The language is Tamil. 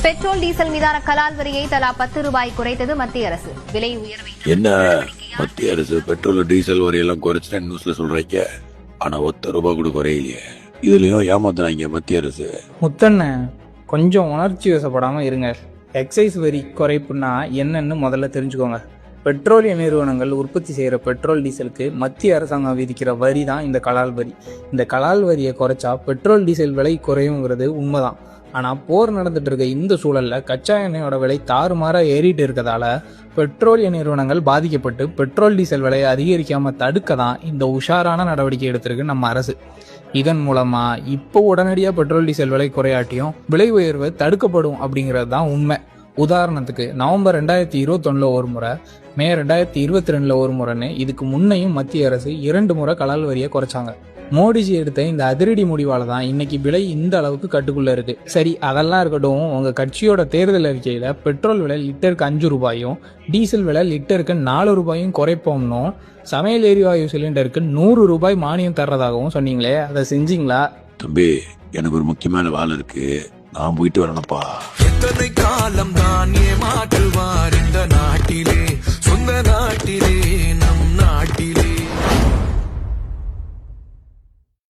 பெட்ரோல் டீசல் மீதான கலால் வரியை தலா 10 ரூபாய் குறைத்தது மத்திய அரசு. விலை உயர்வை என்ன மத்திய அரசு பெட்ரோல் டீசல் வரியெல்லாம் குறைச்சு நியூஸ்ல சொல்றீங்க, ஆனா 10 ரூபாய் கூட குறையிலையே. இதுலயும் ஏமாத்துறாங்க மத்திய அரசு. முத்தண்ண கொஞ்சம் உணர்ச்சி வசப்படாம இருங்க. எக்ஸைஸ் வரி குறைப்புன்னா என்னன்னு முதல்ல தெரிஞ்சுக்கோங்க. பெட்ரோலிய நிறுவனங்கள் உற்பத்தி செய்கிற பெட்ரோல் டீசலுக்கு மத்திய அரசாங்கம் விதிக்கிற வரி தான் இந்த கலால் வரி. இந்த கலால் வரியை குறைச்சா பெட்ரோல் டீசல் விலை குறையுங்கிறது உண்மைதான். ஆனால் போர் நடந்துட்டு இருக்க இந்த சூழலில் கச்சா எண்ணெயோட விலை தாறுமாறாக ஏறிட்டு இருக்கதால பெட்ரோலிய நிறுவனங்கள் பாதிக்கப்பட்டு பெட்ரோல் டீசல் விலையை அதிகரிக்காமல் தடுக்க தான் இந்த உஷாரான நடவடிக்கை எடுத்திருக்கு நம்ம அரசு. இதன் மூலமாக இப்போ உடனடியாக பெட்ரோல் டீசல் விலை குறையாட்டியும் விலை உயர்வு தடுக்கப்படும் அப்படிங்கிறது தான் உண்மை. உதாரணத்துக்கு நவம்பர் 2021 ஒரு முறை, மே 2022 ஒரு முறைன்னு இதுக்கு முன்னையும் மத்திய அரசு 2 முறை கலால் வரியை குறைச்சாங்க. மோடிஜி எடுத்த இந்த அதிரடி முடிவால தான் இன்னைக்கு விலை இந்த அளவுக்கு கட்டுக்குள்ள இருக்கு. சரி, அதெல்லாம் இருக்கட்டும். உங்க கட்சியோட தேர்தல் அறிக்கையில பெட்ரோல் விலை லிட்டருக்கு 5 ரூபாயும் டீசல் விலை லிட்டருக்கு 4 ரூபாயும் குறைப்போம்னோ சமையல் எரிவாயு சிலிண்டருக்கு 100 ரூபாய் மானியம் தர்றதாகவும் சொன்னீங்களே, அதை செஞ்சீங்களா? தம்பி, எனக்கு ஒரு முக்கியமான வேலை இருக்கு, நான் போயிட்டு வரணும்ப்பா. எத்தனை காலம் தான் ஏமாற்றுவார் இந்த நாடு.